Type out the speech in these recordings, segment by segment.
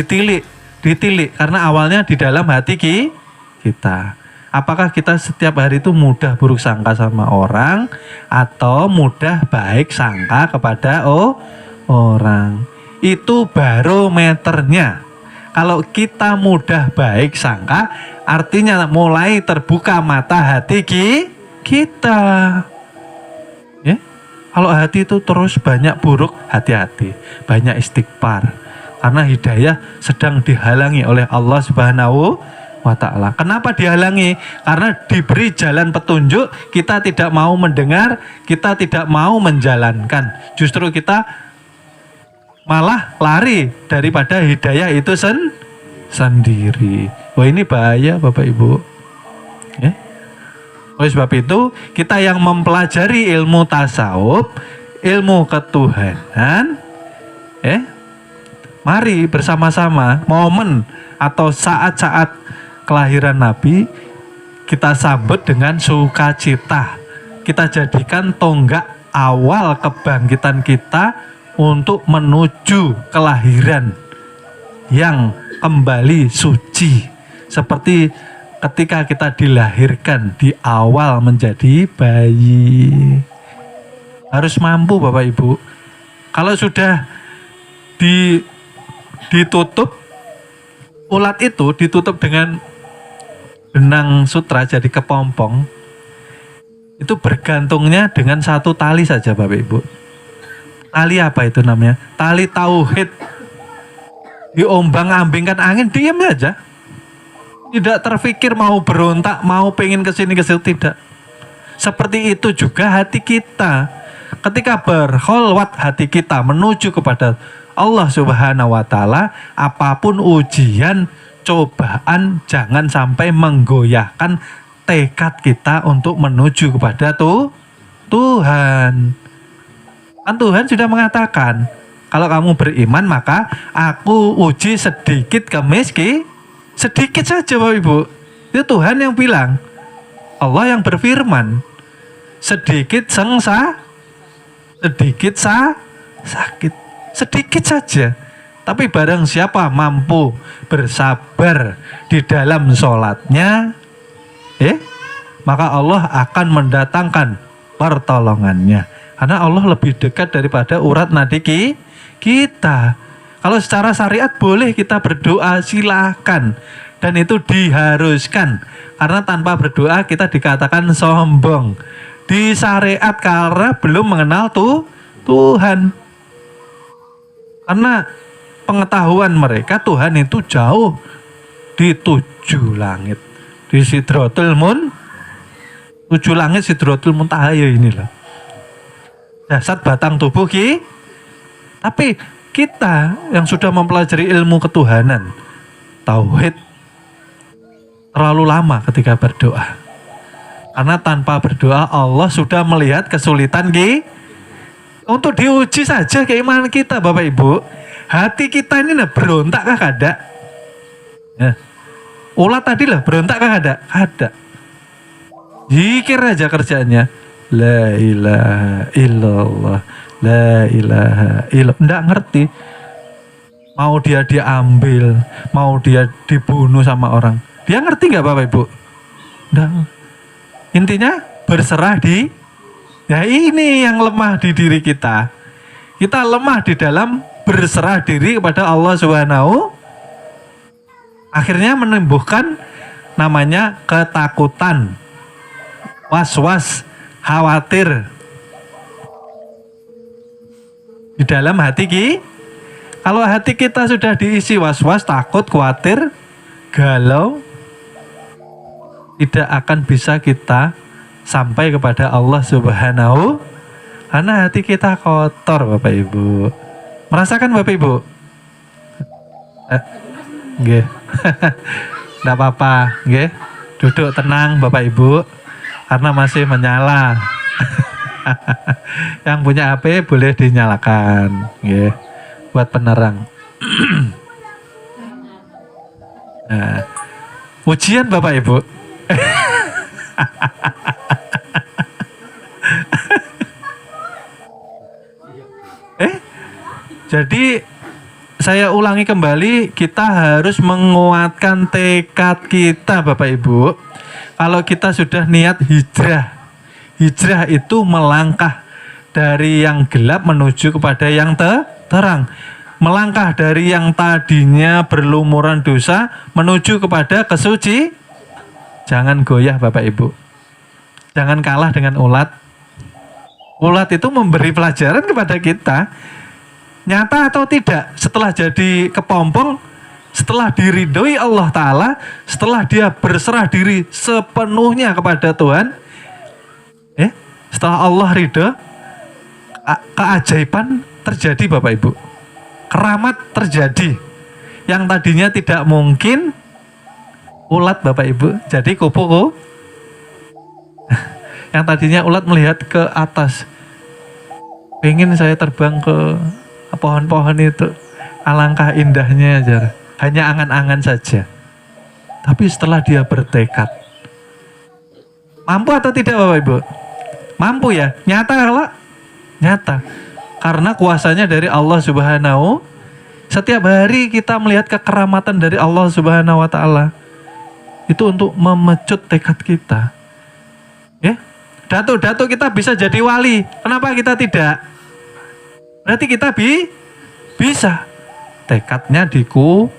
ditilik karena awalnya di dalam hati kita. Apakah kita setiap hari itu mudah buruk sangka sama orang atau mudah baik sangka kepada orang? Itu barometernya. Kalau kita mudah baik sangka, artinya mulai terbuka mata hati kita. Ya? Kalau hati itu terus banyak buruk, hati-hati. Banyak istighfar. Karena hidayah sedang dihalangi oleh Allah Subhanahu wa ta'ala. Kenapa dihalangi? Karena diberi jalan petunjuk, kita tidak mau mendengar, kita tidak mau menjalankan. Justru kita malah lari daripada hidayah itu sendiri. Wah, ini bahaya Bapak Ibu. Ya. Oleh sebab itu, kita yang mempelajari ilmu tasawuf, ilmu ketuhanan, mari bersama-sama momen atau saat-saat kelahiran Nabi kita sambut dengan sukacita. Kita jadikan tonggak awal kebangkitan kita untuk menuju kelahiran yang kembali suci. Seperti ketika kita dilahirkan di awal menjadi bayi. Harus mampu Bapak Ibu. Kalau sudah ditutup, ulat itu ditutup dengan benang sutra jadi kepompong, itu bergantungnya dengan satu tali saja Bapak Ibu. Tali apa itu namanya? Tali tauhid. Diombang-ambingkan angin, diam aja. Tidak terfikir mau berontak, mau pengen kesini tidak. Seperti itu juga hati kita. Ketika berkholwat hati kita menuju kepada Allah Subhanahu wa ta'ala, apapun ujian, cobaan, jangan sampai menggoyahkan tekad kita untuk menuju kepada Tuhan. Kan Tuhan sudah mengatakan, kalau kamu beriman maka aku uji sedikit kemiskin. Sedikit saja Bapak Ibu. Itu Tuhan yang bilang. Allah yang berfirman. Sedikit sedikit sakit. Sedikit saja. Tapi barang siapa mampu bersabar di dalam sholatnya, maka Allah akan mendatangkan pertolongannya. Karena Allah lebih dekat daripada urat nadi kita. Kalau secara syariat boleh kita berdoa, silakan. Dan itu diharuskan. Karena tanpa berdoa kita dikatakan sombong. Di syariat karena belum mengenal Tuhan. Karena pengetahuan mereka Tuhan itu jauh di 7 langit. Di Sidratul Muntaha. 7 langit Sidratul Muntaha inilah. Jasad batang tubuh tapi kita yang sudah mempelajari ilmu ketuhanan, tauhid, terlalu lama ketika berdoa. Karena tanpa berdoa Allah sudah melihat kesulitan untuk diuji saja keimanan kita Bapak Ibu. Hati kita ini berontak kah ada? Ya. Ulat tadi berontak kah ada? Ada. Zikir aja kerjanya. La ilaha illallah. La ilaha illallah. Nggak ngerti. Mau dia diambil, mau dia dibunuh sama orang. Dia ngerti nggak Bapak Ibu? Nggak. Intinya berserah ya ini yang lemah di diri kita. Kita lemah di dalam berserah diri kepada Allah Subhanahu. Akhirnya menimbulkan namanya ketakutan, was-was, khawatir di dalam hati. Kalau hati kita sudah diisi was-was, takut, khawatir, galau, tidak akan bisa kita sampai kepada Allah Subhanahu. Karena hati kita kotor Bapak Ibu. Merasakan Bapak Ibu? Nggih. Enggak apa-apa, nggih. Duduk tenang Bapak Ibu. Karena masih menyala. Yang punya HP boleh dinyalakan, nggih. Buat penerang. Nah, ujian Bapak Ibu. Jadi saya ulangi kembali, kita harus menguatkan tekad kita Bapak Ibu. Kalau kita sudah niat hijrah, hijrah itu melangkah dari yang gelap menuju kepada yang terang. Melangkah dari yang tadinya berlumuran dosa menuju kepada kesuci. Jangan goyah Bapak Ibu. Jangan kalah dengan ulat. Ulat itu memberi pelajaran kepada kita. Nyata atau tidak, setelah jadi kepompong, setelah diridhoi Allah Ta'ala, setelah dia berserah diri sepenuhnya kepada Tuhan, setelah Allah ridho, keajaiban terjadi Bapak Ibu. Keramat terjadi. Yang tadinya tidak mungkin, ulat Bapak Ibu, jadi kupu-kupu. Yang tadinya ulat melihat ke atas, pengen saya terbang ke pohon-pohon itu, alangkah indahnya aja, hanya angan-angan saja. Tapi setelah dia bertekad, mampu atau tidak Bapak Ibu? Mampu ya, nyata kalau nyata. Karena kuasanya dari Allah Subhanahu. Setiap hari kita melihat kekeramatan dari Allah Subhanahu wa Ta'ala. Itu untuk memecut tekad kita. Ya, datuk-datuk kita bisa jadi wali. Kenapa kita tidak? Berarti kita bisa. Tekadnya dikuatkan.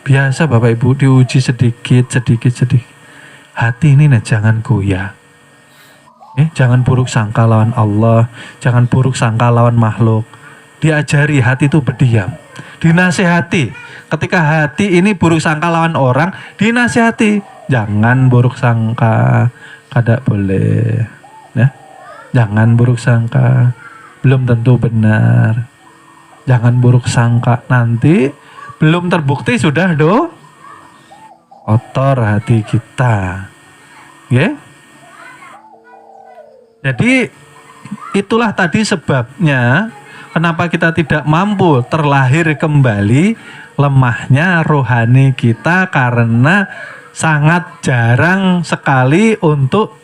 Biasa Bapak Ibu diuji sedikit. Hati ini jangan goyah. Jangan buruk sangka lawan Allah, jangan buruk sangka lawan makhluk. Diajari hati itu berdiam, dinasehati. Ketika hati ini buruk sangka lawan orang, dinasehati. Jangan buruk sangka, kada boleh. Ya? Jangan buruk sangka, belum tentu benar. Jangan buruk sangka, nanti belum terbukti sudah kotor hati kita. Ya? Jadi itulah tadi sebabnya kenapa kita tidak mampu terlahir kembali, lemahnya rohani kita karena sangat jarang sekali untuk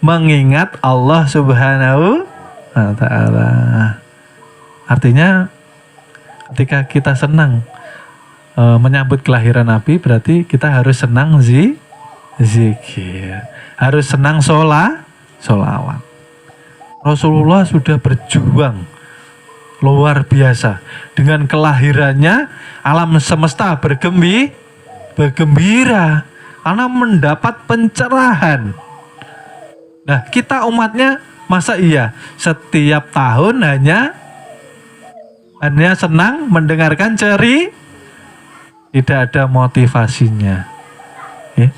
mengingat Allah Subhanahu wa Ta'ala. Artinya ketika kita senang menyambut kelahiran Nabi, berarti kita harus senang zikir, harus senang sholawat. Rasulullah sudah berjuang luar biasa. Dengan kelahirannya alam semesta bergembira karena mendapat pencerahan. Nah, kita umatnya masa iya setiap tahun hanya senang mendengarkan tidak ada motivasinya.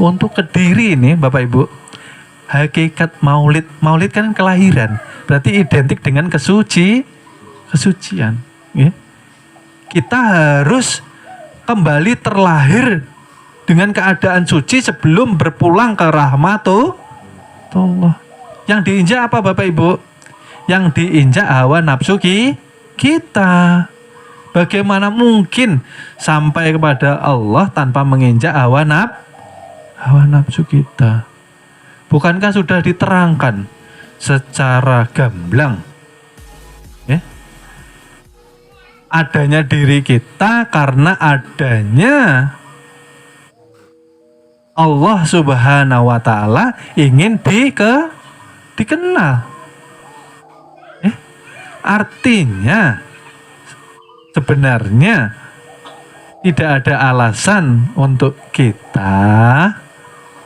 Untuk ke diri ini Bapak Ibu, hakikat maulid kan kelahiran, berarti identik dengan kesucian. Kita harus kembali terlahir dengan keadaan suci sebelum berpulang ke rahmatullah. Yang diinjak apa Bapak Ibu? Yang diinjak hawa nafsu kita. Bagaimana mungkin sampai kepada Allah tanpa menginjak hawa nafsu kita? Bukankah sudah diterangkan secara gamblang adanya diri kita karena adanya Allah Subhanahu wa Ta'ala ingin dikenal. Artinya sebenarnya tidak ada alasan untuk kita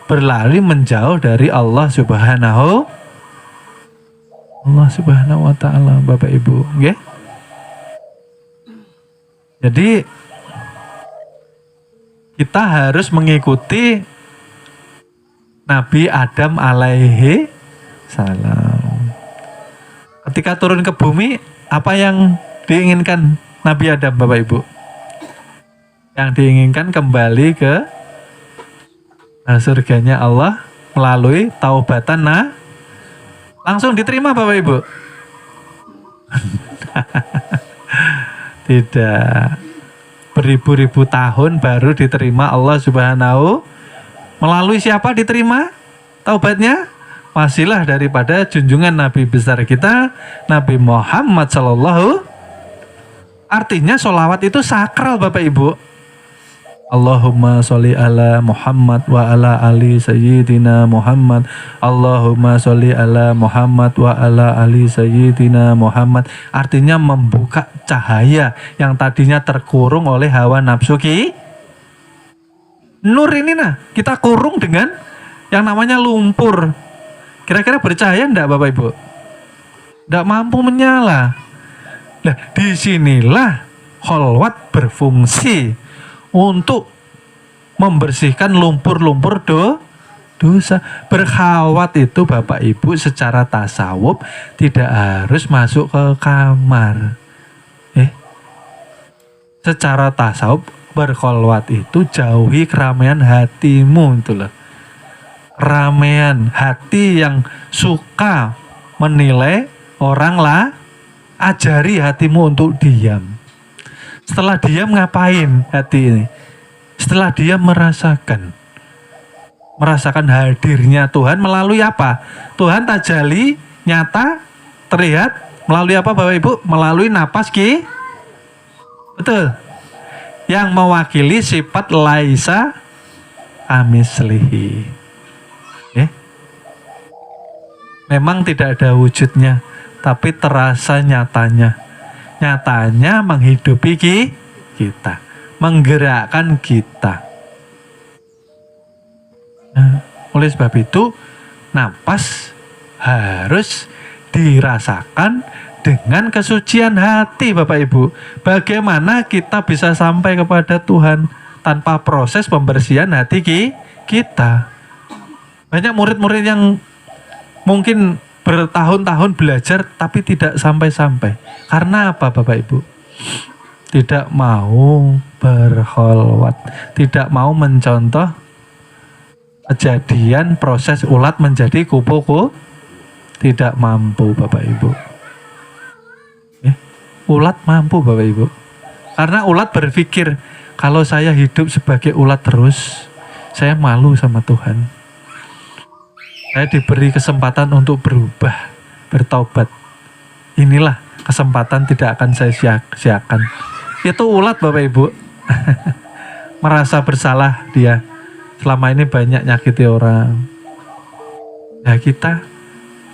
berlari menjauh dari Allah Subhanahu wa Ta'ala Bapak Ibu. Jadi kita harus mengikuti Nabi Adam alaihi salam. Ketika turun ke bumi, apa yang diinginkan Nabi Adam Bapak Ibu? Yang diinginkan kembali ke surganya Allah melalui taubatan langsung diterima Bapak Ibu. Tidak, beribu-ribu tahun baru diterima Allah Subhanahu. Melalui siapa diterima taubatnya? Wasilah daripada junjungan Nabi besar kita Nabi Muhammad sallallahu Artinya sholawat itu sakral Bapak Ibu. Allahumma sholli ala Muhammad wa ala ali sayyidina Muhammad. Allahumma sholli ala Muhammad wa ala ali sayyidina Muhammad. Artinya membuka cahaya yang tadinya terkurung oleh hawa nafsu nur ini kita kurung dengan yang namanya lumpur. Kira-kira bercahaya enggak Bapak Ibu? Enggak mampu menyala. Nah, disinilah kholwat berfungsi untuk membersihkan lumpur-lumpur dosa. Berkhawat itu Bapak Ibu secara tasawuf tidak harus masuk ke kamar. Secara tasawuf berkholwat itu jauhi keramaian hatimu itu loh. Keramaian hati yang suka menilai orang lah, ajari hatimu untuk diam. Setelah diam ngapain hati ini? Setelah diam merasakan hadirnya Tuhan melalui apa? Tuhan tajali nyata terlihat melalui apa Bapak Ibu? Melalui napas betul. Yang mewakili sifat laisa amislihi. Memang tidak ada wujudnya, tapi terasa nyatanya. Nyatanya menghidupi kita, menggerakkan kita. Nah, oleh sebab itu, napas harus dirasakan dengan kesucian hati Bapak Ibu. Bagaimana kita bisa sampai kepada Tuhan tanpa proses pembersihan hati kita? Banyak murid-murid yang mungkin bertahun-tahun belajar tapi tidak sampai-sampai. Karena apa Bapak Ibu? Tidak mau berkholwat, tidak mau mencontoh kejadian proses ulat menjadi kupu-kupu. Tidak mampu Bapak Ibu. Ulat mampu Bapak Ibu. Karena ulat berpikir, kalau saya hidup sebagai ulat terus, saya malu sama Tuhan. Saya diberi kesempatan untuk berubah, bertobat. Inilah kesempatan tidak akan saya sia-siakan. Itu ulat Bapak Ibu. Merasa bersalah dia. Selama ini banyak nyakiti orang. Nah kita,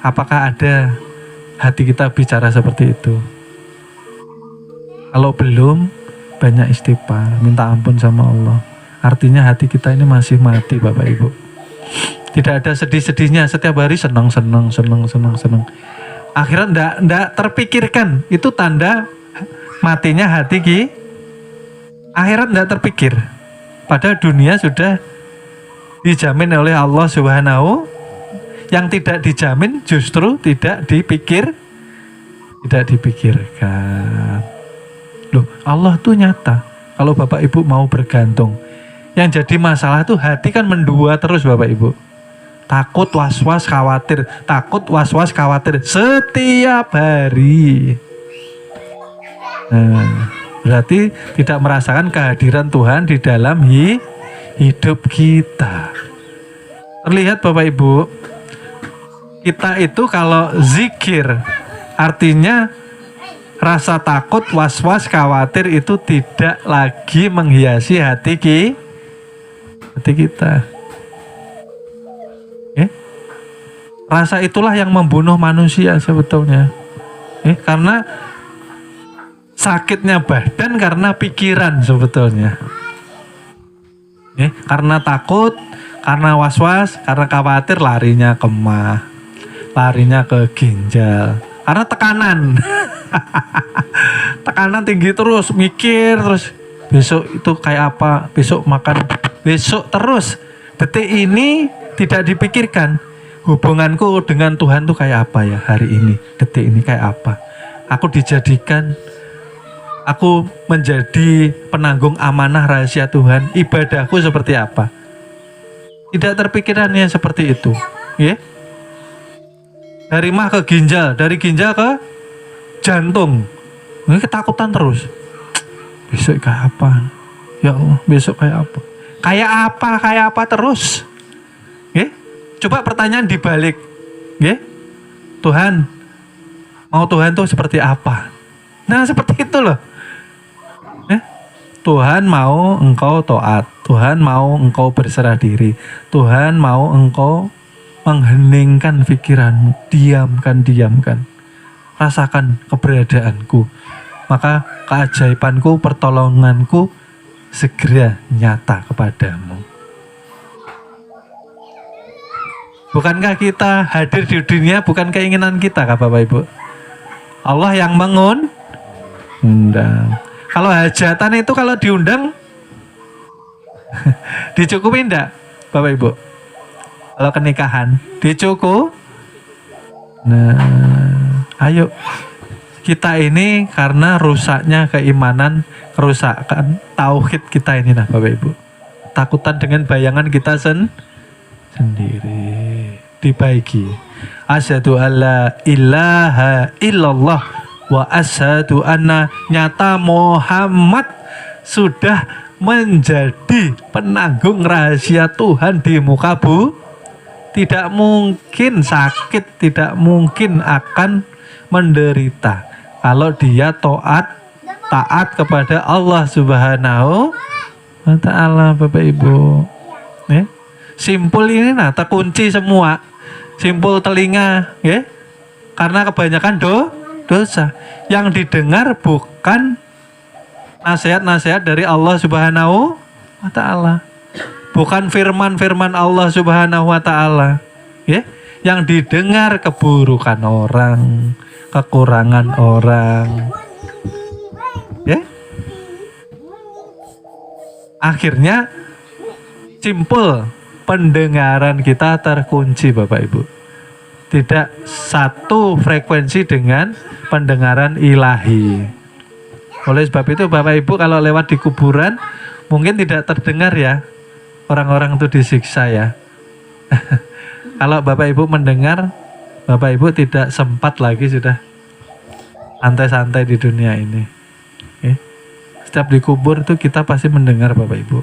apakah ada hati kita bicara seperti itu? Kalau belum, banyak istighfar, minta ampun sama Allah. Artinya hati kita ini masih mati Bapak Ibu. Tidak ada sedih-sedihnya, setiap hari senang. Akhirnya enggak terpikirkan, itu tanda matinya hati akhirat enggak terpikir. Padahal dunia sudah dijamin oleh Allah Subhanahu. Yang tidak dijamin justru tidak dipikirkan. Loh, Allah tuh nyata. Kalau Bapak Ibu mau bergantung, yang jadi masalah tuh hati kan mendua terus Bapak Ibu. Takut, was-was, khawatir. Takut, was-was, khawatir. Setiap hari. Nah, berarti tidak merasakan kehadiran Tuhan di dalam hidup kita. Terlihat Bapak Ibu, kita itu kalau zikir, artinya rasa takut, was-was, khawatir itu tidak lagi menghiasi hati kita. Rasa itulah yang membunuh manusia sebetulnya. Karena sakitnya badan karena pikiran sebetulnya. Karena takut, karena was-was, karena khawatir larinya ke mah, larinya ke ginjal. Karena tekanan. Tekanan tinggi terus, mikir terus. Besok itu kayak apa, besok makan, besok terus. Detik ini tidak dipikirkan. Hubunganku dengan Tuhan tuh kayak apa ya hari ini, detik ini kayak apa. Aku dijadikan, aku menjadi penanggung amanah rahasia Tuhan. Ibadahku seperti apa? Tidak terpikirannya seperti itu. Dari mah ke ginjal, dari ginjal ke jantung. Ini ketakutan terus. Besok kayak apa? Ya Allah, besok kayak apa? Kayak apa terus? Coba pertanyaan dibalik. Tuhan, mau Tuhan tuh seperti apa? Nah seperti itu loh. Tuhan mau engkau taat, Tuhan mau engkau berserah diri, Tuhan mau engkau mengheningkan pikiranmu, diamkan. Rasakan keberadaanku, maka keajaibanku, pertolonganku segera nyata kepadamu. Bukankah kita hadir di dunia bukan keinginan kita, Bapak Ibu? Allah yang mengundang. Kalau hajatan itu kalau diundang dicukupi enggak, Bapak Ibu? Kalau kenikahan dicukup. Nah, ayo kita ini karena rusaknya keimanan, kerusakan tauhid kita ini nah Bapak Ibu. Takutan dengan bayangan kita sendiri. Dibaiki. Asyhadu alla ilaha illallah wa asyhadu anna nyata Muhammad sudah menjadi penanggung rahasia Tuhan di muka bumi. Tidak mungkin sakit, tidak mungkin akan menderita kalau dia taat kepada Allah Subhanahu wa Ta'ala, Bapak Ibu. Ya. Simpul ini nah terkunci semua. Simpul telinga, ya. Karena kebanyakan dosa. Yang didengar bukan nasihat-nasihat dari Allah Subhanahu wa Ta'ala. Bukan firman-firman Allah Subhanahu wa Ta'ala, ya. Yang didengar keburukan orang, kekurangan orang, ya. Akhirnya simpul pendengaran kita terkunci, Bapak Ibu. Tidak satu frekuensi dengan pendengaran ilahi. Oleh sebab itu Bapak Ibu kalau lewat di kuburan mungkin tidak terdengar ya. Orang-orang itu disiksa ya. Kalau Bapak Ibu mendengar, Bapak Ibu tidak sempat lagi sudah santai-santai di dunia ini. Okay. Setiap dikubur itu kita pasti mendengar Bapak Ibu.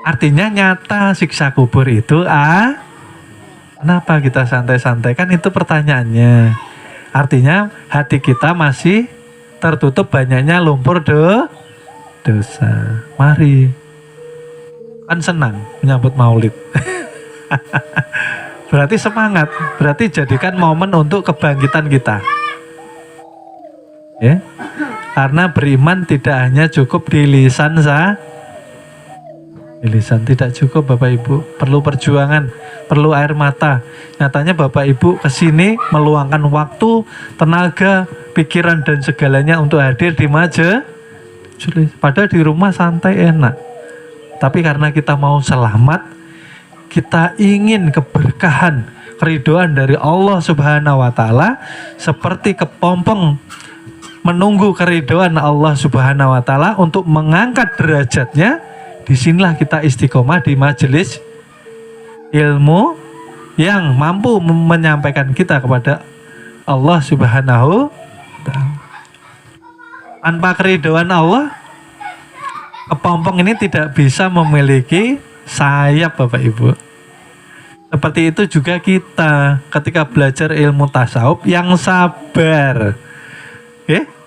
Artinya nyata siksa kubur itu kenapa kita santai-santai? Kan itu pertanyaannya. Artinya hati kita masih tertutup banyaknya lumpur dosa. Mari. Kan senang menyambut maulid. Berarti semangat, berarti jadikan momen untuk kebangkitan kita. Ya. Karena beriman tidak hanya cukup di lisan di lisan tidak cukup Bapak Ibu, perlu perjuangan, perlu air mata. Nyatanya Bapak Ibu kesini meluangkan waktu, tenaga, pikiran dan segalanya untuk hadir di majelis. Padahal di rumah santai enak. Tapi karena kita mau selamat, kita ingin keberkahan, keridhaan dari Allah Subhanahu wa Ta'ala, seperti kepompong menunggu keridhaan Allah Subhanahu wa Ta'ala untuk mengangkat derajatnya. Disinilah kita istiqomah di majelis ilmu yang mampu menyampaikan kita kepada Allah Subhanahu wa Ta'ala. Tanpa keridhaan Allah, kepompong ini tidak bisa memiliki sayap Bapak Ibu. Seperti itu juga kita ketika belajar ilmu tasawuf yang sabar.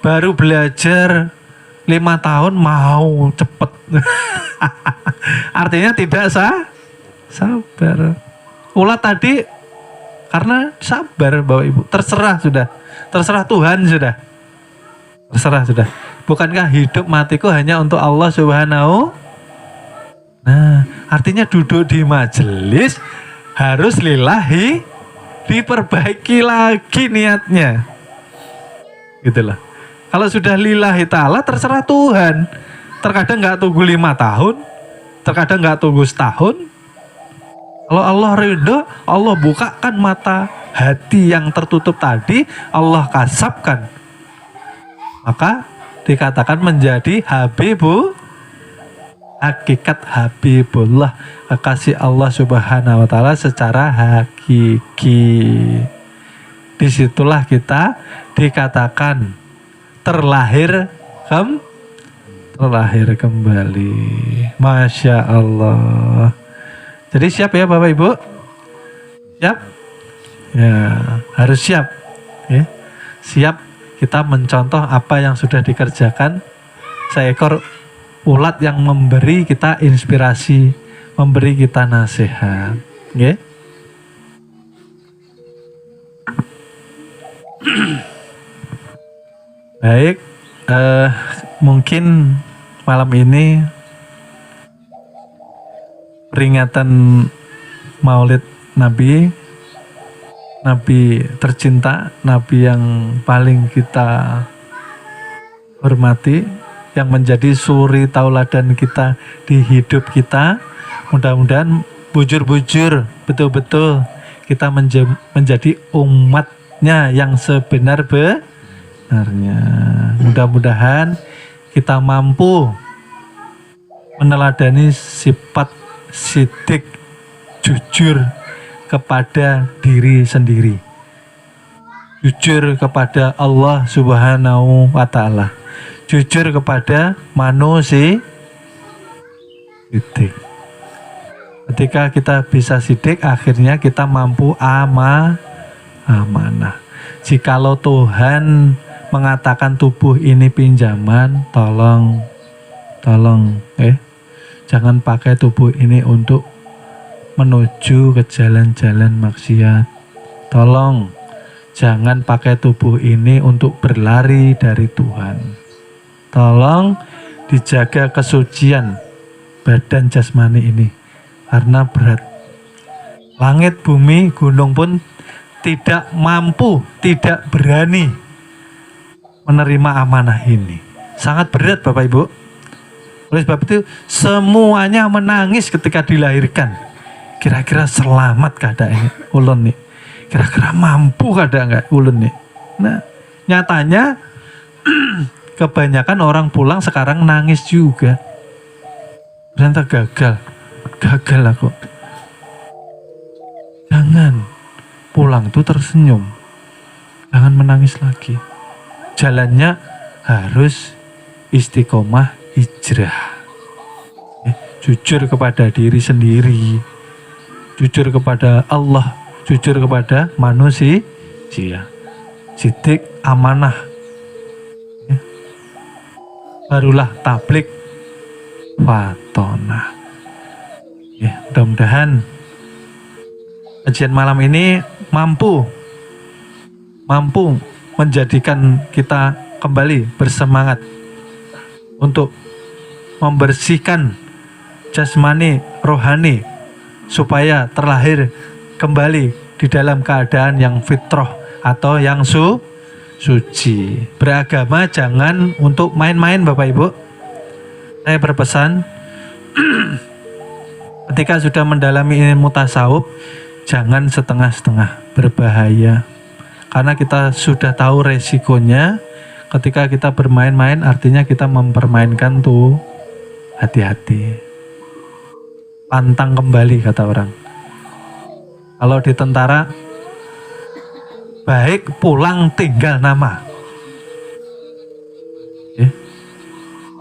Baru belajar 5 tahun mau cepet. Artinya tidak sabar. Ulat tadi karena sabar Bapak Ibu. Terserah Tuhan sudah. Terserah sudah. Bukankah hidup matiku hanya untuk Allah Subhanahu? Nah, artinya duduk di majelis harus lillahi, diperbaiki lagi niatnya. Gitulah. Kalau sudah lillahi ta'ala terserah Tuhan. Terkadang nggak tunggu 5 tahun, terkadang nggak tunggu setahun. Kalau Allah ridho, Allah bukakan mata hati yang tertutup tadi, Allah kasapkan. Maka dikatakan menjadi Habibullah, hakikat Habibullah, kekasih Allah Subhanahu wa Ta'ala secara hakiki. Disitulah kita dikatakan terlahir kembali. Masya Allah. Jadi siap ya Bapak Ibu? Siap? Ya, harus siap. Ya. Siap kita mencontoh apa yang sudah dikerjakan seekor ulat yang memberi kita inspirasi, memberi kita nasihat. Nggih. Baik, mungkin malam ini peringatan Maulid Nabi tercinta, Nabi yang paling kita hormati, yang menjadi suri tauladan kita di hidup kita. Mudah-mudahan bujur-bujur betul-betul kita menjadi umatnya yang sebenar-benarnya. Mudah-mudahan kita mampu meneladani sifat sidik, jujur kepada diri sendiri, jujur kepada Allah Subhanahu wa Ta'ala, jujur kepada manusia. Sidik. Ketika kita bisa sidik, akhirnya kita mampu amanah. Jikalau Tuhan mengatakan tubuh ini pinjaman, tolong jangan pakai tubuh ini untuk menuju ke jalan-jalan maksiat. Tolong jangan pakai tubuh ini untuk berlari dari Tuhan. Tolong dijaga kesucian badan jasmani ini karena berat. Langit, bumi, gunung pun tidak mampu, tidak berani menerima amanah ini. Sangat berat Bapak Ibu. Oleh sebab itu semuanya menangis ketika dilahirkan. Kira-kira selamat keadaannya ulun nih. Kira-kira mampu keadaan enggak ulun nih. Nah, nyatanya kebanyakan orang pulang sekarang nangis juga. Ternyata gagal aku. Jangan pulang tuh tersenyum. Jangan menangis lagi. Jalannya harus istiqomah hijrah. Jujur kepada diri sendiri, jujur kepada Allah, jujur kepada manusia, sidik amanah. Barulah tablik fatonah. Mudah-mudahan kajian malam ini mampu menjadikan kita kembali bersemangat untuk membersihkan jasmani, rohani, supaya terlahir kembali di dalam keadaan yang fitrah atau yang suci. Beragama jangan untuk main-main Bapak Ibu. Saya berpesan ketika sudah mendalami ilmu tasawuf, jangan setengah-setengah, berbahaya. Karena kita sudah tahu resikonya. Ketika kita bermain-main artinya kita mempermainkan tuh. Hati-hati. Pantang kembali kata orang. Kalau di tentara, baik pulang tinggal nama.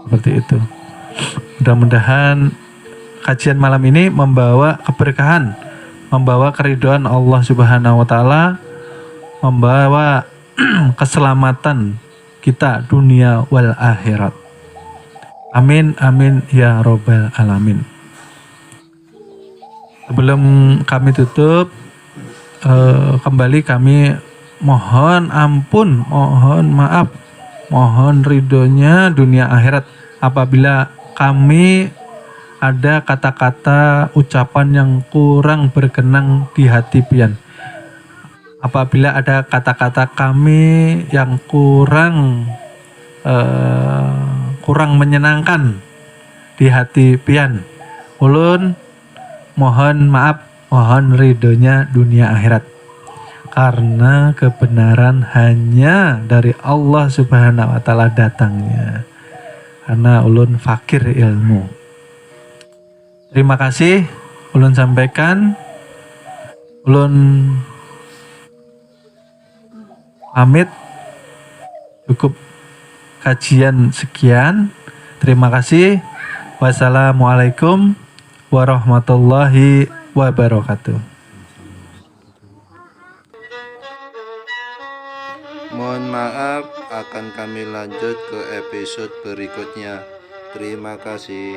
Seperti itu. Mudah-mudahan kajian malam ini membawa keberkahan, membawa keridhaan Allah Subhanahu wa Ta'ala, membawa keselamatan kita dunia wal akhirat. Amin amin ya robbal alamin. Sebelum kami tutup, kembali kami mohon ampun, mohon maaf, mohon ridhonya dunia akhirat apabila kami ada kata-kata ucapan yang kurang berkenan di hati pian. Apabila ada kata-kata kami yang kurang menyenangkan di hati pian, ulun mohon maaf, mohon ridhonya dunia akhirat. Karena kebenaran hanya dari Allah Subhanahu wa Ta'ala datangnya. Karena ulun fakir ilmu. Terima kasih ulun sampaikan. Ulun pamit, cukup kajian sekian. Terima kasih. Wassalamualaikum warahmatullahi wabarakatuh. Mohon maaf, akan kami lanjut ke episode berikutnya. Terima kasih.